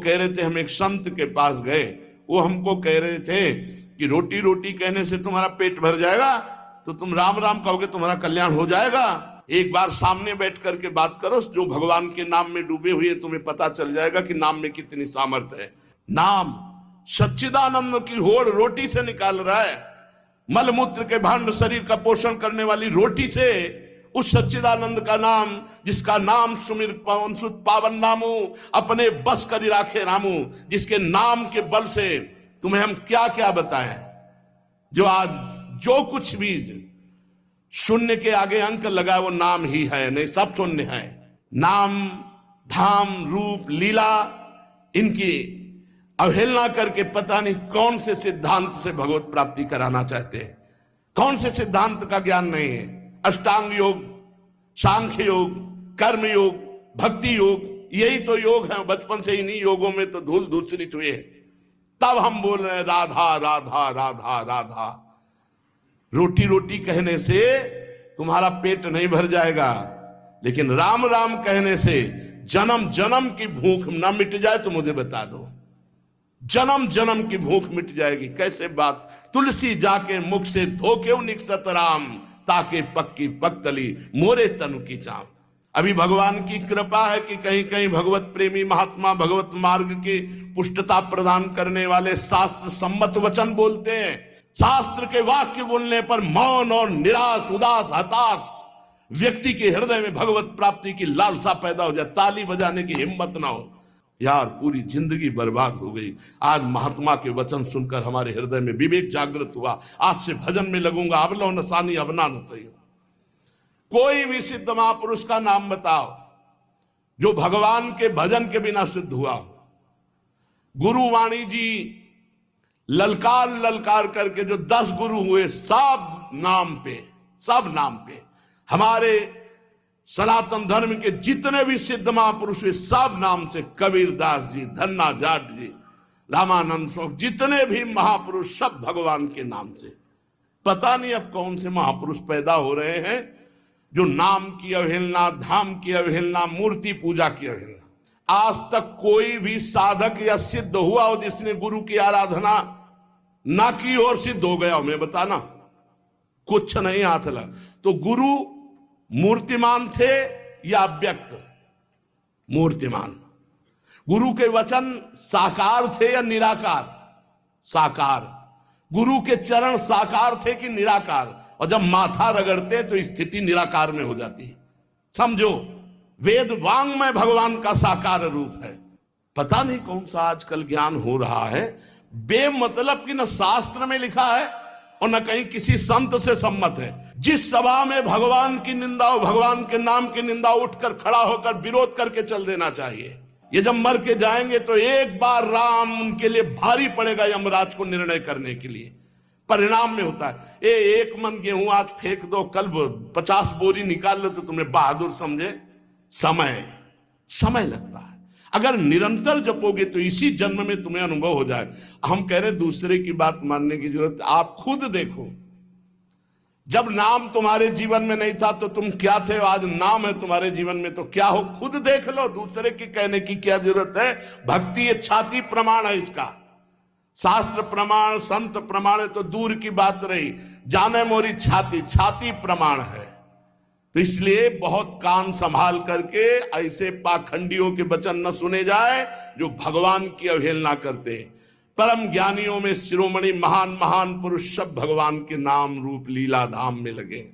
कह रहे थे, हम एक संत के पास गए, वो हमको कह रहे थे कि रोटी रोटी कहने से तुम्हारा पेट भर जाएगा, तो तुम राम राम कहोगे तुम्हारा कल्याण हो जाएगा। एक बार सामने बैठ करके बात करो, जो भगवान के नाम में डूबे हुए, तुम्हें पता चल जाएगा कि नाम में कितनी सामर्थ्य है। नाम सच्चिदानंद की होड़ रोटी से निकाल रहा है, मलमूत्र के भांड शरीर का पोषण करने वाली रोटी से उस सच्चिदानंद का नाम, जिसका नाम सुमिर पवन सुत पावन नामू, अपने बस करी राखे रामू, जिसके नाम के बल से तुम्हें हम क्या क्या बताएं। जो आज जो कुछ भी शून्य के आगे अंक लगा वो नाम ही है, नहीं सब शून्य है। नाम धाम रूप लीला इनकी अवहेलना करके पता नहीं कौन से सिद्धांत से भगवत प्राप्ति कराना चाहते हैं, कौन से सिद्धांत का ज्ञान नहीं है। अष्टांग योग, सांख्य योग, कर्म योग, भक्ति योग, यही तो योग है। बचपन से इन्हीं योगों में तो धूल धूसरित हुए, तब हम बोल रहे हैं राधा राधा राधा राधा। रोटी रोटी कहने से तुम्हारा पेट नहीं भर जाएगा, लेकिन राम राम कहने से जन्म जन्म की भूख ना मिट जाए तो मुझे बता दो, जन्म जन्म की भूख मिट जाएगी। कैसे बात, तुलसी जाके मुख से धोके निकसत राम, ताके पक्की पक्तली मोरे तनु की चाम। अभी भगवान की कृपा है कि कहीं कहीं भगवत प्रेमी महात्मा भगवत मार्ग की पुष्टता प्रदान करने वाले शास्त्र सम्मत वचन बोलते हैं। शास्त्र के वाक्य बोलने पर मौन और निराश उदास हताश व्यक्ति के हृदय में भगवत प्राप्ति की लालसा पैदा हो जाए, ताली बजाने की हिम्मत ना हो। यार पूरी जिंदगी बर्बाद हो गई। आज महात्मा के वचन सुनकर हमारे हृदय में विवेक जागृत हुआ, आज से भजन में लगूंगा। अब लो नसानी अब ना सही। कोई भी सिद्ध महापुरुष का नाम बताओ जो भगवान के भजन के बिना सिद्ध हुआ। गुरुवाणी जी ललकार ललकार करके जो 10 गुरु हुए, सब नाम पे हमारे सनातन धर्म के जितने भी सिद्ध महापुरुष हुए सब नाम से, कबीरदास जी, धन्ना जाट जी, रामानंद स्वामी, जितने भी महापुरुष सब भगवान के नाम से। पता नहीं अब कौन से महापुरुष पैदा हो रहे हैं जो नाम की अवहेलना, धाम की अवहेलना, मूर्ति पूजा की अवहेलना। आज तक कोई भी साधक या सिद्ध हुआ हो जिसने गुरु की आराधना ना की और सिद्ध हो गया हो, मैं बताना कुछ नहीं हाथ लगा। तो गुरु मूर्तिमान थे या अव्यक्त? मूर्तिमान। गुरु के वचन साकार थे या निराकार? साकार। गुरु के चरण साकार थे कि निराकार? और जब माथा रगड़ते तो स्थिति निराकार में हो जाती है। समझो, वेद वांग में भगवान का साकार रूप है। पता नहीं कौन सा आजकल ज्ञान हो रहा है बेमतलब की, न शास्त्र में लिखा है और न कहीं किसी संत से सम्मत है। जिस सभा में भगवान की निंदा हो, भगवान के नाम की निंदा, उठकर खड़ा होकर विरोध करके चल देना चाहिए। ये जब मर के जाएंगे तो एक बार राम उनके लिए भारी पड़ेगा यमराज को निर्णय करने के लिए। परिणाम में होता है एक मन गेहूं आज फेंक दो, कल 50 बोरी निकाल लो तो तुम्हें बहादुर समझे। समय लगता है। अगर निरंतर जपोगे तो इसी जन्म में तुम्हें अनुभव हो जाए। हम कह रहे दूसरे की बात मानने की जरूरत, आप खुद देखो। जब नाम तुम्हारे जीवन में नहीं था तो तुम क्या थे, आज नाम है तुम्हारे जीवन में तो क्या हो, खुद देख लो। दूसरे की कहने की क्या जरूरत है। भक्ति ये छाती प्रमाण है इसका। शास्त्र प्रमाण, संत प्रमाण तो दूर की बात रही, जाने मोरी छाती प्रमाण है। तो इसलिए बहुत कान संभाल करके ऐसे पाखंडियों के वचन न सुने जाए जो भगवान की अवहेलना करते हैं। परम ज्ञानियों में शिरोमणि महान महान पुरुष सब भगवान के नाम रूप लीला धाम में लगे।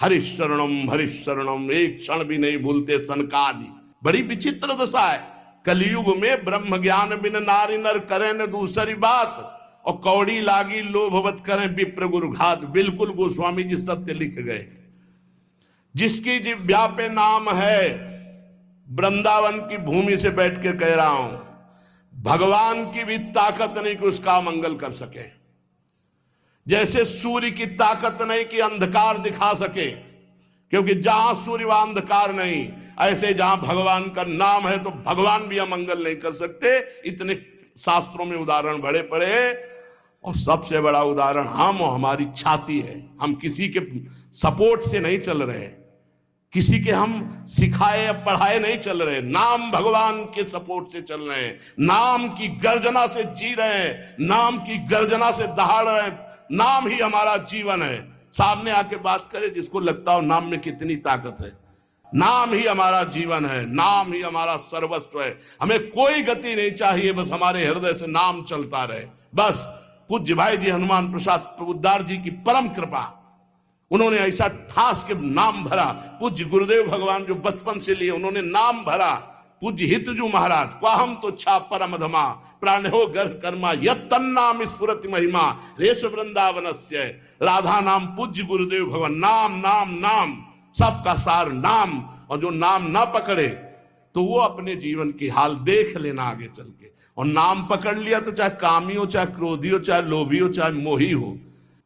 हरिशरणम एक क्षण भी नहीं भूलते सनकादि। बड़ी विचित्र दशा है। कलयुग में ब्रह्म ज्ञान बिन नारी नर करें न दूसरी बात, और कौड़ी लागी लोभवत करें विप्र गुरु घात। बिल्कुल गोस्वामी जी सत्य लिख गए। जिसकी जिह्वा पे नाम है, वृंदावन की भूमि से बैठ के कह रहा हूं, भगवान की भी ताकत नहीं कि उसका मंगल कर सके। जैसे सूर्य की ताकत नहीं कि अंधकार दिखा सके, क्योंकि जहां सूर्य वहां अंधकार नहीं। ऐसे जहां भगवान का नाम है तो भगवान भी अमंगल नहीं कर सकते। इतने शास्त्रों में उदाहरण बड़े पड़े, और सबसे बड़ा उदाहरण हम और हमारी छाती है। हम किसी के सपोर्ट से नहीं चल रहे। किसी के हम सिखाए या पढ़ाए नहीं चल रहे, नाम भगवान के सपोर्ट से चल रहे हैं, नाम की गर्जना से जी रहे हैं, नाम की गर्जना से दहाड़ रहे हैं। नाम ही हमारा जीवन है। सामने आके बात करे जिसको लगता हो नाम में कितनी ताकत है। नाम ही हमारा जीवन है, नाम ही हमारा सर्वस्व है। हमें कोई गति नहीं चाहिए, बस हमारे हृदय से नाम चलता रहे। बस पूज्य भाई जी हनुमान प्रसाद प्रबुद्धार जी की परम कृपा, उन्होंने ऐसा ठास के नाम भरा। पूज्य गुरुदेव भगवान जो बचपन से लिए उन्होंने नाम भरा। पूज्य हितजू महाराज क्वाहम तो छा परम धमा प्राण हो गर्भ कर्मा यत तन्नाम स्फुरति महिमा रेश वृंदावनस्य। राधा नाम पूज्य गुरुदेव भगवान, नाम नाम नाम, सबका सार नाम। और जो नाम ना पकड़े तो वो अपने जीवन की हाल देख लेना आगे चल के। और नाम पकड़ लिया तो चाहे कामी हो, चाहे क्रोधी हो, चाहे लोभी हो, चाहे मोही हो।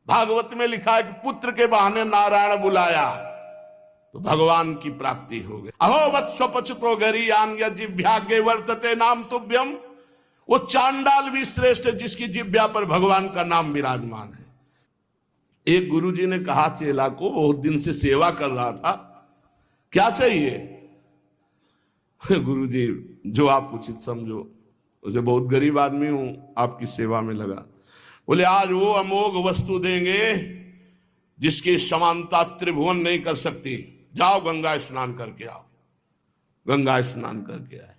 भागवत में लिखा है कि पुत्र के बहाने नारायण बुलाया तो भगवान की प्राप्ति हो गई। अहो वत्सपचतो गरीयान जिह्वाग्रे वर्तते नाम तुभ्यम। वो चांडाल भी श्रेष्ठ है जिसकी जिह्वा पर भगवान का नाम विराजमान है। एक गुरुजी ने कहा चेला को, बहुत दिन से सेवा कर रहा था, क्या चाहिए? गुरुजी जो आप उचित समझो। उसे बहुत गरीब आदमी हूं, आपकी सेवा में लगा। बोले आज वो अमोघ वस्तु देंगे जिसकी समानता त्रिभुवन नहीं कर सकती। जाओ गंगा स्नान करके आओ। गंगा स्नान करके आए।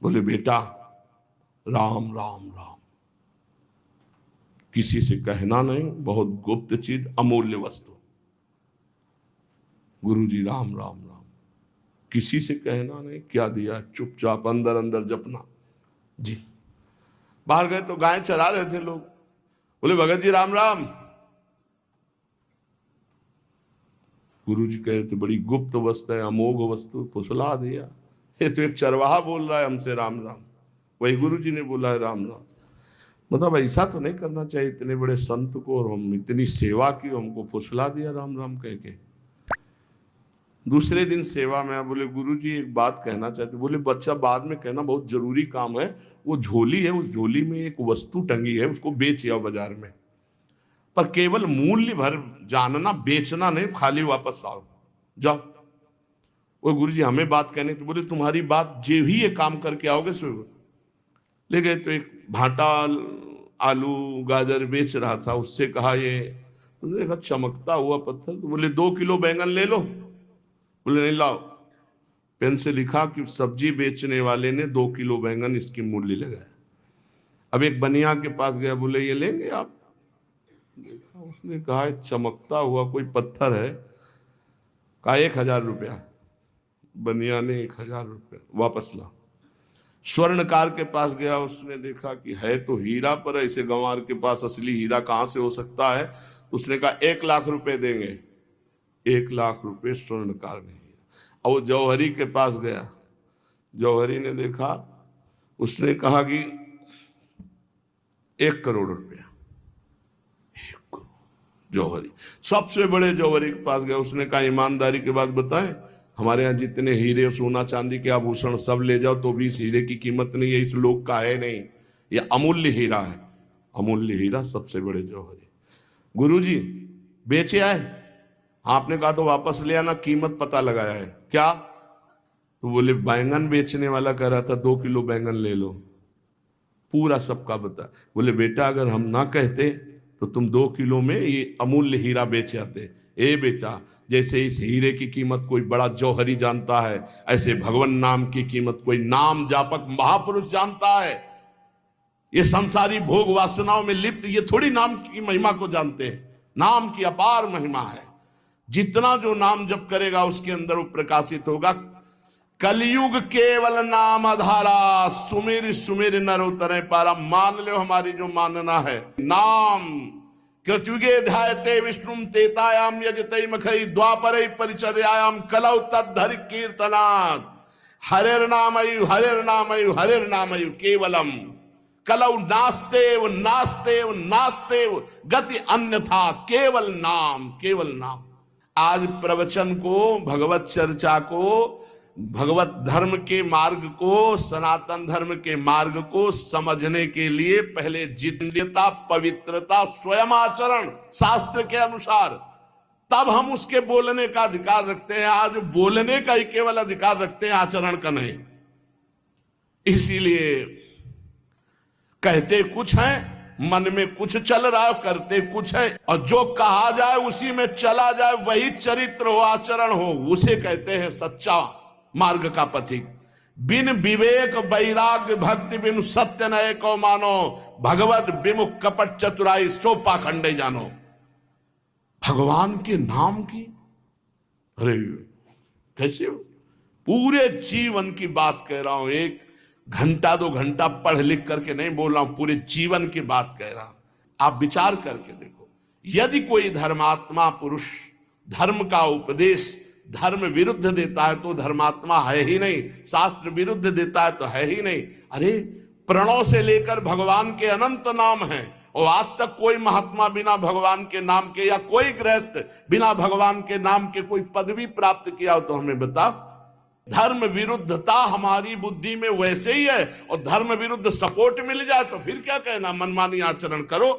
बोले बेटा राम राम राम, किसी से कहना नहीं, बहुत गुप्त चीज, अमूल्य वस्तु। गुरुजी राम राम राम, किसी से कहना नहीं। क्या दिया? चुपचाप अंदर अंदर जपना। जी बाहर गए तो गाय चरा रहे थे लोग। बोले भगत जी राम राम। गुरुजी कह रहे थे बड़ी गुप्त वस्तु है, अमोघ वस्तु। फुसला दिया। ये तो एक चरवाहा बोल रहा है हमसे राम राम। वही गुरुजी ने बोला है राम राम। मतलब ऐसा तो नहीं करना चाहिए, इतने बड़े संत को, और हम इतनी सेवा की, हमको फुसला दिया राम राम कह के। दूसरे दिन सेवा में बोले गुरुजी एक बात कहना चाहते। बोले बच्चा बाद में कहना, बहुत जरूरी काम है। वो झोली है, उस झोली में एक वस्तु टंगी है, उसको बेच आओ बाजार में, पर केवल मूल्य भर जानना, बेचना नहीं, खाली वापस आओ, जाओ। वो गुरुजी हमें बात कहने तो बोले तुम्हारी बात जे भी ये काम करके आओगे सो। ले गए तो एक भाटा आलू गाजर बेच रहा था, उससे कहा ये, देखा चमकता हुआ पत्थर, तो बोले 2 किलो बैंगन ले लो। बोले नहीं लाओ। पेन से लिखा कि सब्जी बेचने वाले ने 2 किलो बैंगन इसकी मूल्य लगाया। अब एक बनिया के पास गया, बोले ये लेंगे आप? देखा, उसने कहा चमकता हुआ कोई पत्थर है। कहा 1000 रुपया। बनिया ने 1000 रुपया वापस ला। स्वर्णकार के पास गया, उसने देखा कि है तो हीरा, पर ऐसे गंवार के पास असली हीरा कहाँ से हो सकता है? उसने कहा 1 लाख रुपए देंगे। 1 लाख रुपए स्वर्णकार ने। और जौहरी के पास गया, जौहरी ने देखा, उसने कहा कि 1 करोड़ रुपया। 1 करोड़। जौहरी सबसे बड़े जौहरी के पास गया, उसने कहा ईमानदारी के बात बताएं, हमारे यहाँ जितने हीरे सोना चांदी के आभूषण सब ले जाओ तो भी इस हीरे की कीमत नहीं है, इस लोक का है नहीं, ये अमूल्य हीरा है। अमूल्य हीरा सबसे बड़े जौहरी। गुरुजी बेचे आए? आपने कहा तो वापस ले आना, कीमत पता लगाया है। क्या? तो बोले बैंगन बेचने वाला कह रहा था 2 किलो बैंगन ले लो, पूरा सबका बता। बोले बेटा अगर हम ना कहते तो तुम 2 किलो में ये अमूल्य हीरा बेच आते। ए बेटा, जैसे इस हीरे की कीमत कोई बड़ा जौहरी जानता है, ऐसे भगवान नाम की कीमत कोई नाम जापक महापुरुष जानता है। ये संसारी भोग वासनाओं में लिप्त ये थोड़ी नाम की महिमा को जानते हैं। नाम की अपार महिमा है। जितना जो नाम जप करेगा उसके अंदर वो प्रकाशित होगा। कलयुग केवल नाम आधारा, सुमिर सुमिर नर उतरे पारा। मान लो हमारी जो मानना है, नाम कृतयुगे ध्यायते विष्णुम तेतायाम यजते मखई द्वापरे परिचर्यायाम कलौ तद्धरि कीर्तनात्। हरेर्नामयु हरेर्नामयु हरेर्नामयु केवलम कलौ नास्तेव नास्तेव नास्तेव गति अन्यथा केवल नाम, केवल नाम। आज प्रवचन को, भगवत चर्चा को, भगवत धर्म के मार्ग को, सनातन धर्म के मार्ग को समझने के लिए पहले जितेंद्रियता, पवित्रता, स्वयं आचरण शास्त्र के अनुसार, तब हम उसके बोलने का अधिकार रखते हैं। आज बोलने का ही केवल अधिकार रखते हैं, आचरण का नहीं। इसीलिए कहते कुछ हैं, मन में कुछ चल रहा है, करते कुछ है, और जो कहा जाए उसी में चला जाए, वही चरित्र हो, आचरण हो, उसे कहते हैं सच्चा मार्ग का पथिक। बिन विवेक वैराग्य भक्ति बिन सत्य नए को मानो, भगवत विमुख कपट चतुराई सो पाखंडे जानो। भगवान के नाम की, अरे कैसे पूरे जीवन की बात कह रहा हूं, एक घंटा 2 घंटा पढ़ लिख करके नहीं बोल रहा हूं, पूरे जीवन की बात कह रहा हूं। आप विचार करके देखो, यदि कोई धर्मात्मा पुरुष धर्म का उपदेश धर्म विरुद्ध देता है तो धर्मात्मा है ही नहीं, शास्त्र विरुद्ध देता है तो है ही नहीं। अरे प्रणव से लेकर भगवान के अनंत नाम हैं, और आज तक कोई महात्मा बिना भगवान के नाम के, या कोई गृहस्थ बिना भगवान के नाम के कोई पदवी प्राप्त किया हो तो हमें बताओ। धर्म विरुद्धता हमारी बुद्धि में वैसे ही है, और धर्म विरुद्ध सपोर्ट मिल जाए तो फिर क्या कहना, मनमानी आचरण करो।